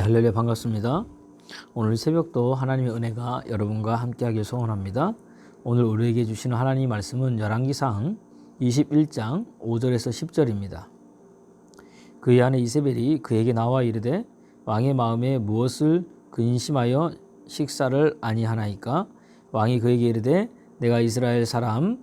할렐루야, 반갑습니다. 오늘 새벽도 하나님의 은혜가 여러분과 함께하길 소원합니다. 오늘 우리에게 주시는 하나님의 말씀은 열왕기상 21장 5절에서 10절입니다. 그의 아내 이세벨이 그에게 나와 이르되 왕의 마음에 무엇을 근심하여 식사를 아니하나이까? 왕이 그에게 이르되 내가 이스라엘 사람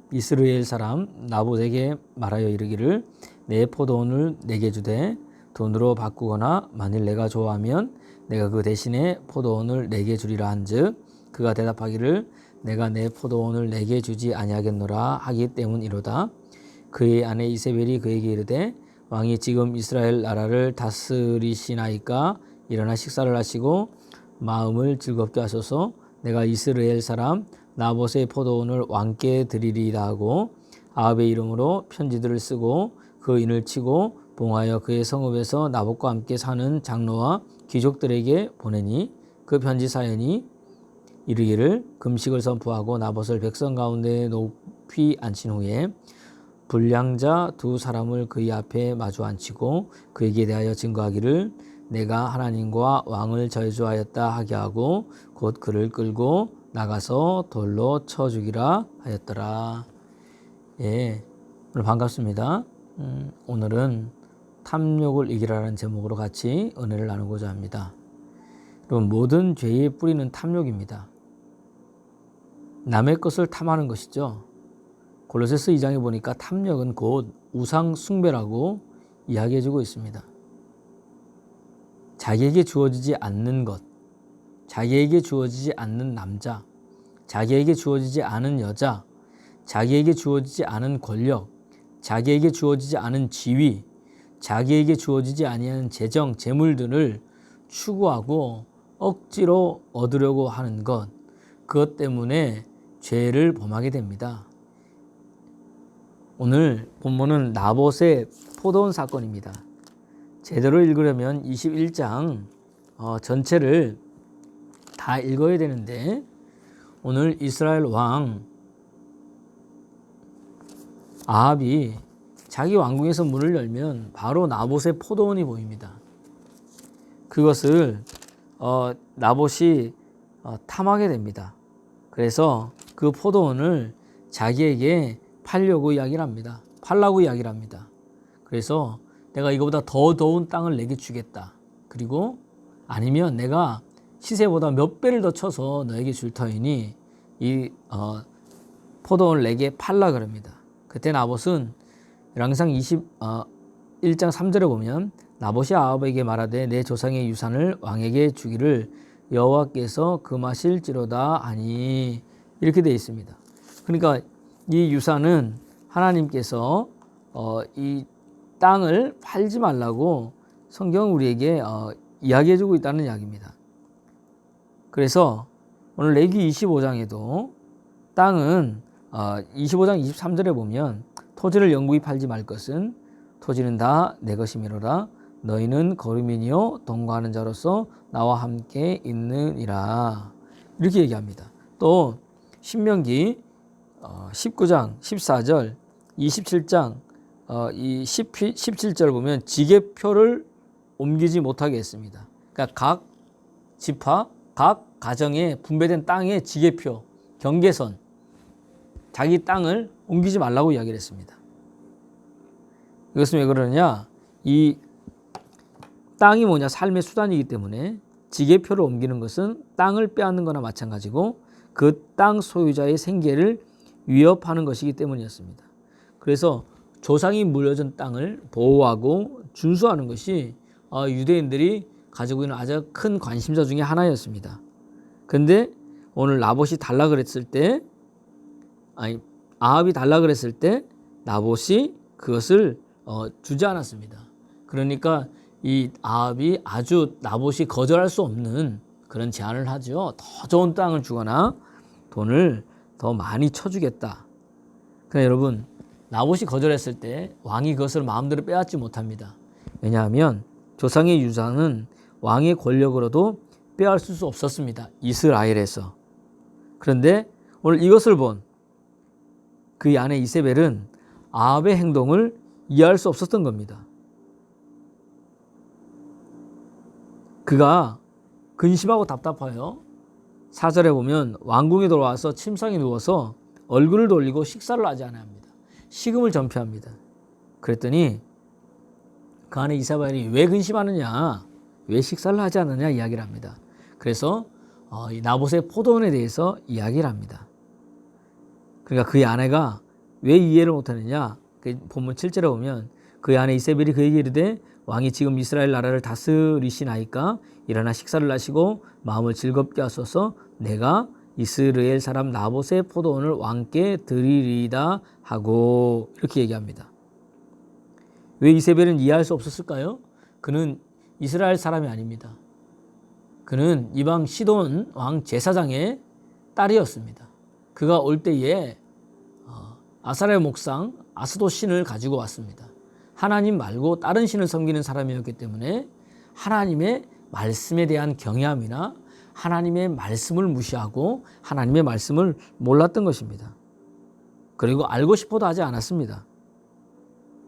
나봇에게 말하여 이르기를 내 포도원을 내게 주되 돈으로 바꾸거나 만일 내가 좋아하면 내가 그 대신에 포도원을 내게 주리라 한즉 그가 대답하기를 내가 내 포도원을 내게 주지 아니하겠노라 하기 때문이로다. 그의 아내 이세벨이 그에게 이르되 왕이 지금 이스라엘 나라를 다스리시나이까? 일어나 식사를 하시고 마음을 즐겁게 하소서. 내가 이스라엘 사람 나봇의 포도원을 왕께 드리리라 하고 아합의 이름으로 편지들을 쓰고 그 인을 치고 봉하여 그의 성읍에서 나봇과 함께 사는 장로와 귀족들에게 보내니 그 편지 사연이 이르기를 금식을 선포하고 나봇을 백성 가운데 높이 앉힌 후에 불량자 두 사람을 그의 앞에 마주 앉히고 그에게 대하여 증거하기를 내가 하나님과 왕을 저주하였다 하게 하고 곧 그를 끌고 나가서 돌로 쳐 죽이라 하였더라. 예, 오늘 반갑습니다. 오늘은 탐욕을 이기라는 제목으로 같이 은혜를 나누고자 합니다. 여러분, 모든 죄의 뿌리는 탐욕입니다. 남의 것을 탐하는 것이죠. 골로새서 2장에 보니까 탐욕은 곧 우상 숭배라고 이야기해주고 있습니다. 자기에게 주어지지 않는 것, 자기에게 주어지지 않는 남자, 자기에게 주어지지 않은 여자, 자기에게 주어지지 않은 권력, 자기에게 주어지지 않은 지위, 자기에게 주어지지 아니하는 재정, 재물들을 추구하고 억지로 얻으려고 하는 것, 그것 때문에 죄를 범하게 됩니다. 오늘 본문은 나봇의 포도원 사건입니다. 제대로 읽으려면 21장 전체를 다 읽어야 되는데 오늘 이스라엘 왕 아합이 자기 왕궁에서 문을 열면 바로 나봇의 포도원이 보입니다. 그것을 나봇이 탐하게 됩니다. 그래서 그 포도원을 자기에게 팔려고 이야기를 합니다. 팔라고 이야기를 합니다. 그래서 내가 이거보다 더 좋은 땅을 내게 주겠다. 그리고 아니면 내가 시세보다 몇 배를 더 쳐서 너에게 줄 터이니 이 포도원을 내게 팔라 그럽니다. 그때 나봇은 열왕기상 21장 3절에 보면 나봇이 아합에게 말하되 내 조상의 유산을 왕에게 주기를 여호와께서 금하실지로다 하니 이렇게 되어 있습니다. 그러니까 이 유산은 하나님께서 이 땅을 팔지 말라고 성경은 우리에게 이야기해 주고 있다는 이야기입니다. 그래서 오늘 레위기 25장에도 땅은 25장 23절에 보면 토지를 영구히 팔지 말 것은 토지는 다 내 것이미로라. 너희는 거류민이요 동거하는 자로서 나와 함께 있느니라. 이렇게 얘기합니다. 또 신명기 19장 14절 27장 17절 보면 지계표를 옮기지 못하게 했습니다. 그러니까 각 지파, 각 가정에 분배된 땅의 지계표, 경계선, 자기 땅을 옮기지 말라고 이야기를 했습니다. 이것은 왜 그러느냐? 이 땅이 뭐냐? 삶의 수단이기 때문에 지계표를 옮기는 것은 땅을 빼앗는 거나 마찬가지고 그 땅 소유자의 생계를 위협하는 것이기 때문이었습니다. 그래서 조상이 물려준 땅을 보호하고 준수하는 것이 유대인들이 가지고 있는 아주 큰 관심사 중에 하나였습니다. 그런데 오늘 나봇이 달라 그랬을 때 아합이 달라 그랬을 때 나봇이 그것을 주지 않았습니다. 그러니까 이 아합이 아주 나봇이 거절할 수 없는 그런 제안을 하죠. 더 좋은 땅을 주거나 돈을 더 많이 쳐주겠다. 그러나 여러분, 나봇이 거절했을 때 왕이 그것을 마음대로 빼앗지 못합니다. 왜냐하면 조상의 유산은 왕의 권력으로도 빼앗을 수 없었습니다. 이스라엘에서. 그런데 오늘 이것을 본 그의 아내 이세벨은 아합의 행동을 이해할 수 없었던 겁니다. 그가 근심하고 답답하여 4절에 보면 왕궁에 돌아와서 침상에 누워서 얼굴을 돌리고 식사를 하지 않아야 합니다. 식음을 전폐합니다. 그랬더니 그 안에 이사벨이 왜 근심하느냐, 왜 식사를 하지 않느냐 이야기를 합니다. 그래서 이 나봇의 포도원에 대해서 이야기를 합니다. 그러니까 그의 아내가 왜 이해를 못하느냐, 그 본문 7절에 보면 그의 아내 이세벨이 그에게 이르되 왕이 지금 이스라엘 나라를 다스리시나이까 일어나 식사를 하시고 마음을 즐겁게 하소서 내가 이스라엘 사람 나봇의 포도원을 왕께 드리리이다 하고 이렇게 얘기합니다. 왜 이세벨은 이해할 수 없었을까요? 그는 이스라엘 사람이 아닙니다. 그는 이방 시돈 왕 제사장의 딸이었습니다. 그가 올 때에 아사랴 목상 아스도 신을 가지고 왔습니다. 하나님 말고 다른 신을 섬기는 사람이었기 때문에 하나님의 말씀에 대한 경외함이나 하나님의 말씀을 무시하고 하나님의 말씀을 몰랐던 것입니다. 그리고 알고 싶어도 하지 않았습니다.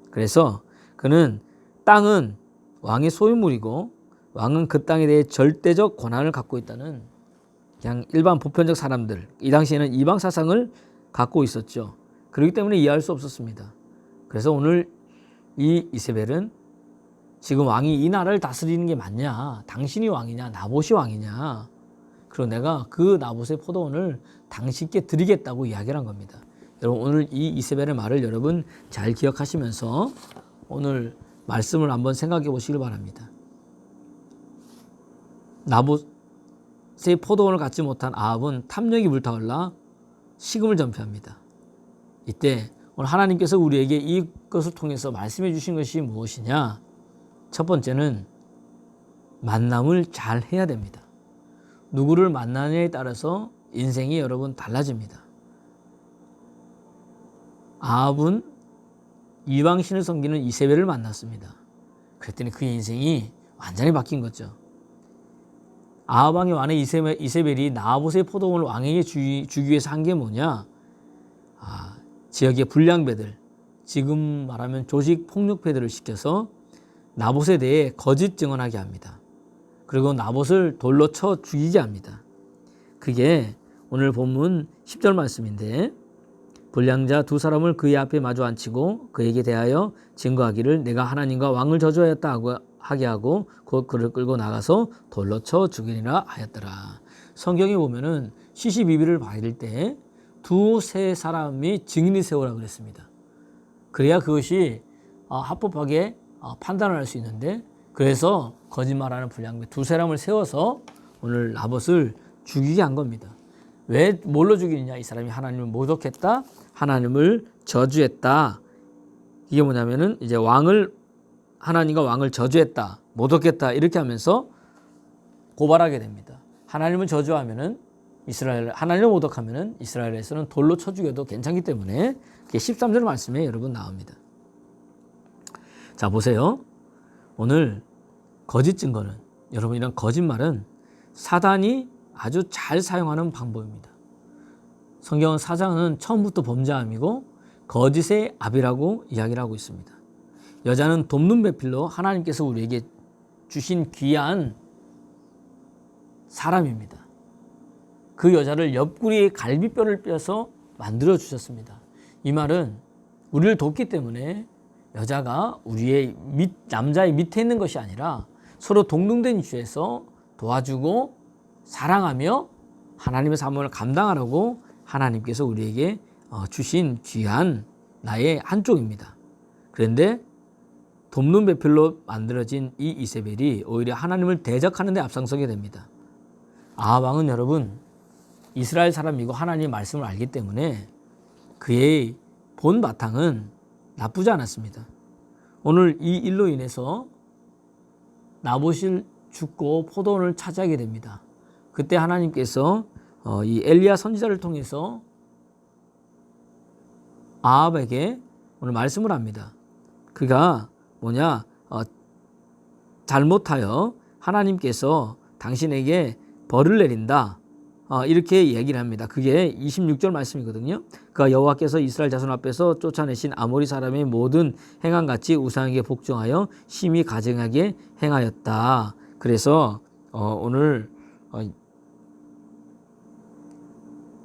그래서 그는 땅은 왕의 소유물이고 왕은 그 땅에 대해 절대적 권한을 갖고 있다는 그냥 일반 보편적 사람들, 이 당시에는 이방 사상을 갖고 있었죠. 그렇기 때문에 이해할 수 없었습니다. 그래서 오늘 이 이세벨은 지금 왕이 이 나라를 다스리는 게 맞냐, 당신이 왕이냐, 나봇이 왕이냐, 그리고 내가 그 나봇의 포도원을 당신께 드리겠다고 이야기를 한 겁니다. 여러분 오늘 이 이세벨의 말을 여러분 잘 기억하시면서 오늘 말씀을 한번 생각해 보시길 바랍니다. 나봇의 포도원을 갖지 못한 아합은 탐욕이 불타올라 식음을 전폐합니다. 이때 오늘 하나님께서 우리에게 이것을 통해서 말씀해 주신 것이 무엇이냐? 첫 번째는 만남을 잘 해야 됩니다. 누구를 만나느냐에 따라서 인생이 여러분 달라집니다. 아합은 이방신을 섬기는 이세벨을 만났습니다. 그랬더니 그의 인생이 완전히 바뀐 거죠. 아합 왕의 아내 이세벨이 나봇의 포도원을 왕에게 주기 위해서 한 게 뭐냐? 지역의 불량배들, 지금 말하면 조직 폭력배들을 시켜서 나봇에 대해 거짓 증언하게 합니다. 그리고 나봇을 돌로 쳐 죽이게 합니다. 그게 오늘 본문 10절 말씀인데 불량자 두 사람을 그의 앞에 마주 앉히고 그에게 대하여 증거하기를 내가 하나님과 왕을 저주하였다 하게 하고 곧 그를 끌고 나가서 돌로 쳐 죽이리라 하였더라. 성경에 보면은 시시비비를 받을 때 두세 사람이 증인이 세우라고 그랬습니다. 그래야 그것이 합법하게 판단을 할 수 있는데 그래서 거짓말하는 불량배 두 사람을 세워서 오늘 나봇을 죽이게 한 겁니다. 왜 뭘로 죽이느냐? 이 사람이 하나님을 모독했다, 하나님을 저주했다. 이게 뭐냐면은 이제 하나님과 왕을 저주했다, 모독했다 이렇게 하면서 고발하게 됩니다. 하나님을 저주하면은 하나님을 모독하면은 이스라엘에서는 돌로 쳐 죽여도 괜찮기 때문에 그게 13절 말씀에 여러분 나옵니다. 자 보세요. 오늘 거짓 증거는 여러분 이런 거짓말은 사단이 아주 잘 사용하는 방법입니다. 성경은 사단은 처음부터 범죄함이고 거짓의 압이라고 이야기를 하고 있습니다. 여자는 돕는 배필로 하나님께서 우리에게 주신 귀한 사람입니다. 그 여자를 옆구리에 갈비뼈를 빼서 만들어 주셨습니다. 이 말은 우리를 돕기 때문에 여자가 우리의 남자의 밑에 있는 것이 아니라 서로 동등된 위치에서 도와주고 사랑하며 하나님의 사명을 감당하라고 하나님께서 우리에게 주신 귀한 나의 한쪽입니다. 그런데 돕는 배필로 만들어진 이 이세벨이 오히려 하나님을 대적하는 데 앞장서게 됩니다. 아합 왕은 여러분 이스라엘 사람이고 하나님의 말씀을 알기 때문에 그의 본 바탕은 나쁘지 않았습니다. 오늘 이 일로 인해서 나봇이 죽고 포도원을 차지하게 됩니다. 그때 하나님께서 이 엘리야 선지자를 통해서 아합에게 오늘 말씀을 합니다. 그가 뭐냐? 잘못하여 하나님께서 당신에게 벌을 내린다. 이렇게 얘기를 합니다. 그게 26절 말씀이거든요. 그가 여호와께서 이스라엘 자손 앞에서 쫓아내신 아모리 사람의 모든 행함같이 우상에게 복종하여 심히 가증하게 행하였다. 그래서 오늘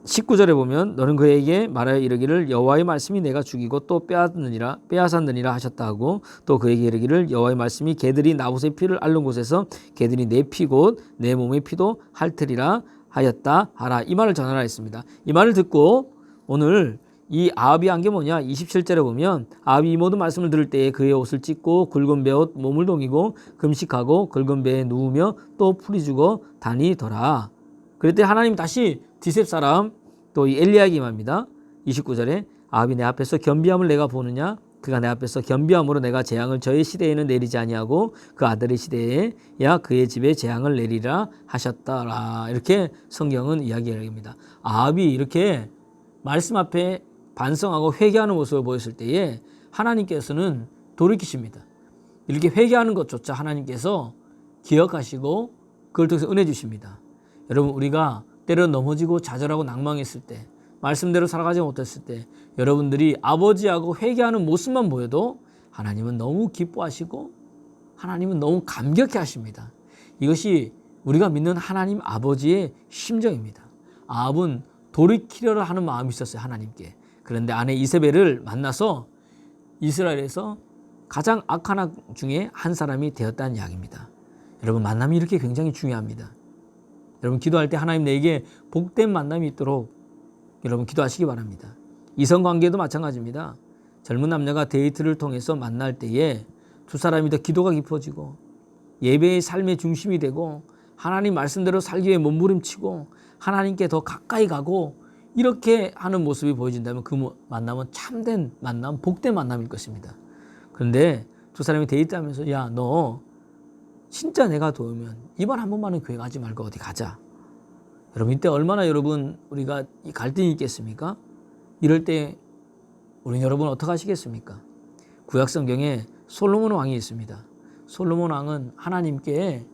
19절에 보면 너는 그에게 말하여 이르기를 여호와의 말씀이 내가 죽이고 또 빼앗았느니라 하셨다 하고 또 그에게 이르기를 여호와의 말씀이 개들이 나봇의 피를 앓는 곳에서 개들이 내 피 곧 내 몸의 피도 핥으리라 하였다 하라. 이 말을 전하라 했습니다. 이 말을 듣고 오늘 이 아합이 한 게 뭐냐? 27절에 보면 아합이 이 모든 말씀을 들을 때에 그의 옷을 찢고 굵은 베옷 몸을 동이고 금식하고 굵은 베에 누우며 또 풀이 주고 다니더라. 그랬더니 하나님 다시 디셉 사람 또 이 엘리야김입니다. 29절에 아합이 내 앞에서 겸비함을 내가 보느냐? 그가 내 앞에서 겸비함으로 내가 재앙을 저의 시대에는 내리지 아니하고 그 아들의 시대에야 그의 집에 재앙을 내리라 하셨더라. 이렇게 성경은 이야기합니다. 아합이 이렇게 말씀 앞에 반성하고 회개하는 모습을 보였을 때에 하나님께서는 돌이키십니다. 이렇게 회개하는 것조차 하나님께서 기억하시고 그걸 통해서 은혜 주십니다. 여러분 우리가 때로 넘어지고 좌절하고 낭망했을 때 말씀대로 살아가지 못했을 때 여러분들이 아버지하고 회개하는 모습만 보여도 하나님은 너무 기뻐하시고 하나님은 너무 감격해 하십니다. 이것이 우리가 믿는 하나님 아버지의 심정입니다. 아합은 돌이키려고 하는 마음이 있었어요. 하나님께. 그런데 아내 이세벨을 만나서 이스라엘에서 가장 악한 악 중에 한 사람이 되었다는 이야기입니다. 여러분 만남이 이렇게 굉장히 중요합니다. 여러분 기도할 때 하나님 내게 복된 만남이 있도록 여러분 기도하시기 바랍니다. 이성관계도 마찬가지입니다. 젊은 남녀가 데이트를 통해서 만날 때에 두 사람이 더 기도가 깊어지고 예배의 삶의 중심이 되고 하나님 말씀대로 살기 위해 몸부림치고 하나님께 더 가까이 가고 이렇게 하는 모습이 보여진다면 그 만남은 참된 만남, 복된 만남일 것입니다. 그런데 두 사람이 데이트하면서 야, 너 진짜 내가 도우면 이번 한 번만은 교회 가지 말고 어디 가자. 여러분 이때 얼마나 여러분 우리가 이 갈등이 있겠습니까? 이럴 때 우리 여러분 어떻게 하시겠습니까? 구약성경에 솔로몬 왕이 있습니다. 솔로몬 왕은 하나님께서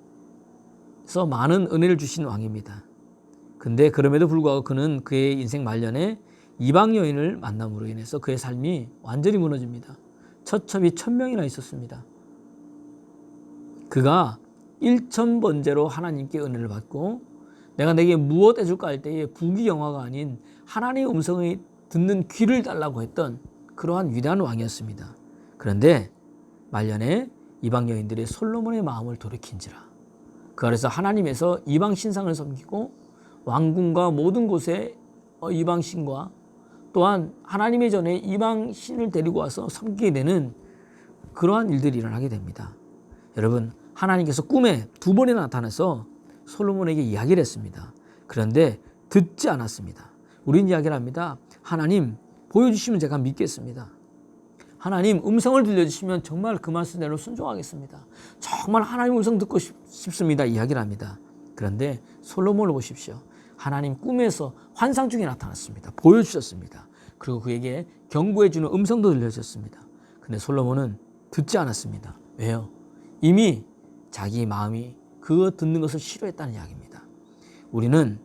많은 은혜를 주신 왕입니다. 근데 그럼에도 불구하고 그는 그의 인생 말년에 이방 여인을 만남으로 인해서 그의 삶이 완전히 무너집니다. 처첩이 1000명이나 있었습니다. 그가 1000번째로 하나님께 은혜를 받고 내가 내게 무엇 해줄까 할 때에 부귀영화가 아닌 하나님의 음성을 듣는 귀를 달라고 했던 그러한 위대한 왕이었습니다. 그런데 말년에 이방 여인들의 솔로몬의 마음을 돌이킨지라. 그 아래서 하나님에서 이방 신상을 섬기고 왕궁과 모든 곳에 이방 신과 또한 하나님의 전에 이방 신을 데리고 와서 섬기게 되는 그러한 일들이 일어나게 됩니다. 여러분 하나님께서 꿈에 2번이나 나타나서 솔로몬에게 이야기를 했습니다. 그런데 듣지 않았습니다. 우린 이야기를 합니다. 하나님 보여주시면 제가 믿겠습니다. 하나님 음성을 들려주시면 정말 그 말씀대로 순종하겠습니다. 정말 하나님 음성 듣고 싶습니다. 이야기를 합니다. 그런데 솔로몬을 보십시오. 하나님 꿈에서 환상 중에 나타났습니다. 보여주셨습니다. 그리고 그에게 경고해주는 음성도 들려졌습니다. 그런데 솔로몬은 듣지 않았습니다. 왜요? 이미 자기 마음이 그거 듣는 것을 싫어했다는 이야기입니다. 우리는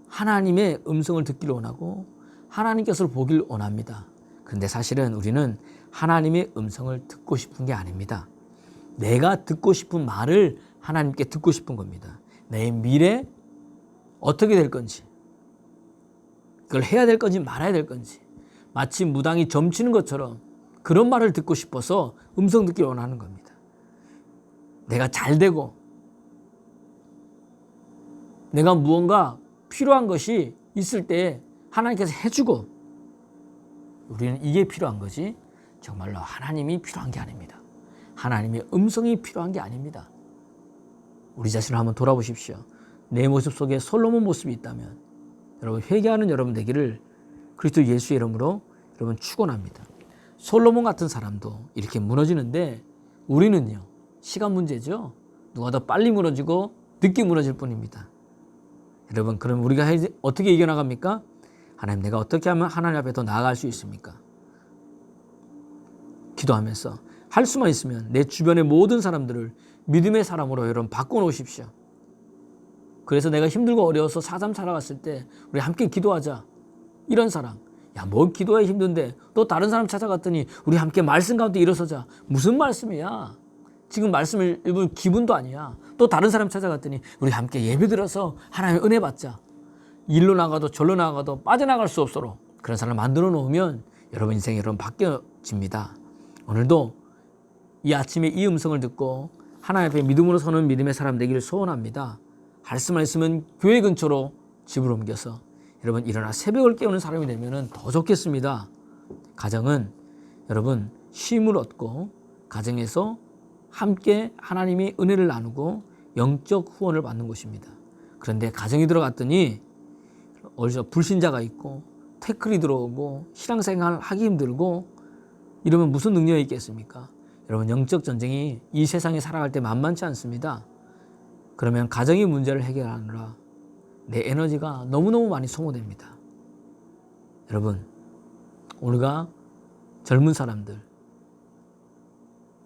하나님의 음성을 듣기를 원하고 하나님께서 보기를 원합니다. 그런데 사실은 우리는 하나님의 음성을 듣고 싶은 게 아닙니다. 내가 듣고 싶은 말을 하나님께 듣고 싶은 겁니다. 내 미래 어떻게 될 건지, 그걸 해야 될 건지 말아야 될 건지, 마치 무당이 점치는 것처럼 그런 말을 듣고 싶어서 음성 듣기를 원하는 겁니다. 내가 잘 되고 내가 무언가 필요한 것이 있을 때 하나님께서 해주고 우리는 이게 필요한 거지 정말로 하나님이 필요한 게 아닙니다. 하나님의 음성이 필요한 게 아닙니다. 우리 자신을 한번 돌아보십시오. 내 모습 속에 솔로몬 모습이 있다면 여러분 회개하는 여러분 되기를 그리스도 예수의 이름으로 여러분 축원합니다. 솔로몬 같은 사람도 이렇게 무너지는데 우리는요 시간 문제죠. 누가 더 빨리 무너지고 늦게 무너질 뿐입니다. 여러분 그럼 우리가 어떻게 이겨나갑니까? 하나님 내가 어떻게 하면 하나님 앞에 더 나아갈 수 있습니까? 기도하면서 할 수만 있으면 내 주변의 모든 사람들을 믿음의 사람으로 여러분 바꿔놓으십시오. 그래서 내가 힘들고 어려워서 사삼 살아갔을 때 우리 함께 기도하자. 이런 사람. 야, 뭘 기도해 힘든데 또 다른 사람 찾아갔더니 우리 함께 말씀 가운데 일어서자. 무슨 말씀이야? 지금 말씀을 읽은 기분도 아니야. 또 다른 사람 찾아갔더니 우리 함께 예배 드려서 하나님의 은혜 받자. 일로 나가도 절로 나가도 빠져나갈 수 없도록 그런 사람을 만들어 놓으면 여러분 인생이 여러분 바뀌어집니다. 오늘도 이 아침에 이 음성을 듣고 하나님 앞에 믿음으로 서는 믿음의 사람 되기를 소원합니다. 할 수만 있으면 교회 근처로 집을 옮겨서 여러분 일어나 새벽을 깨우는 사람이 되면 더 좋겠습니다. 가정은 여러분 쉼을 얻고 가정에서 함께 하나님의 은혜를 나누고 영적 후원을 받는 곳입니다. 그런데 가정에 들어갔더니 어디서 불신자가 있고 태클이 들어오고 신앙생활 하기 힘들고 이러면 무슨 능력이 있겠습니까? 여러분 영적 전쟁이 이 세상에 살아갈 때 만만치 않습니다. 그러면 가정의 문제를 해결하느라 내 에너지가 너무너무 많이 소모됩니다. 여러분 우리가 젊은 사람들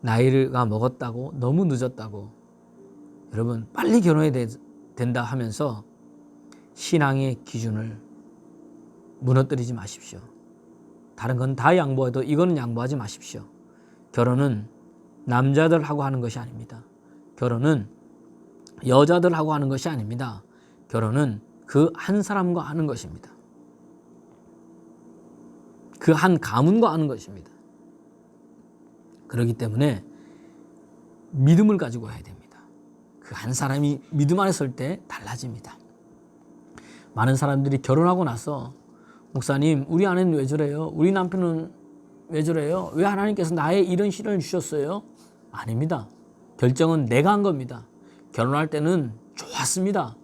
나이가 먹었다고 너무 늦었다고 여러분 빨리 결혼해야 된다 하면서 신앙의 기준을 무너뜨리지 마십시오. 다른 건 다 양보해도 이거는 양보하지 마십시오. 결혼은 남자들하고 하는 것이 아닙니다. 결혼은 여자들하고 하는 것이 아닙니다. 결혼은 그 한 사람과 하는 것입니다. 그 한 가문과 하는 것입니다. 그렇기 때문에 믿음을 가지고 해야 됩니다. 그 한 사람이 믿음 안에 설 때 달라집니다. 많은 사람들이 결혼하고 나서 목사님 우리 아내는 왜 저래요? 우리 남편은 왜 저래요? 왜 하나님께서 나의 이런 시련을 주셨어요? 아닙니다. 결정은 내가 한 겁니다. 결혼할 때는 좋았습니다.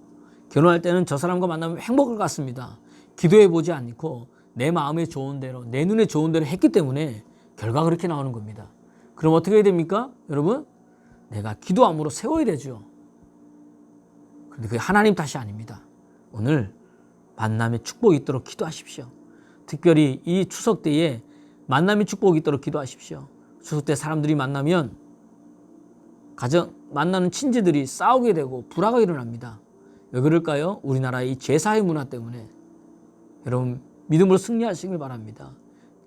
결혼할 때는 저 사람과 만나면 행복할 것 같습니다. 기도해 보지 않고 내 마음에 좋은 대로 내 눈에 좋은 대로 했기 때문에 결과가 그렇게 나오는 겁니다. 그럼 어떻게 해야 됩니까? 여러분 내가 기도함으로 세워야 되죠. 그런데 그게 하나님 탓이 아닙니다. 오늘 만남의 축복이 있도록 기도하십시오. 특별히 이 추석 때에 만남의 축복이 있도록 기도하십시오. 추석 때 사람들이 만나면 만나는 친지들이 싸우게 되고 불화가 일어납니다. 왜 그럴까요? 우리나라의 이 제사의 문화 때문에. 여러분 믿음으로 승리하시길 바랍니다.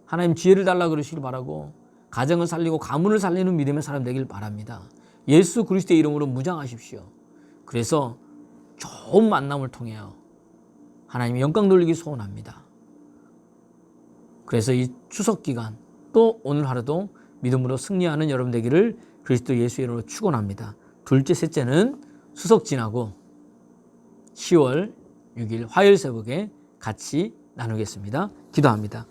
하나님 지혜를 달라 그러시길 바라고 가정을 살리고 가문을 살리는 믿음의 사람 되길 바랍니다. 예수 그리스도의 이름으로 무장하십시오. 그래서 좋은 만남을 통해요. 하나님의 영광 돌리기 소원합니다. 그래서 이 추석 기간 또 오늘 하루도 믿음으로 승리하는 여러분 되기를 그리스도 예수의 이름으로 축원합니다. 둘째, 셋째는 추석 지나고 10월 6일 화요일 새벽에 같이 나누겠습니다. 기도합니다.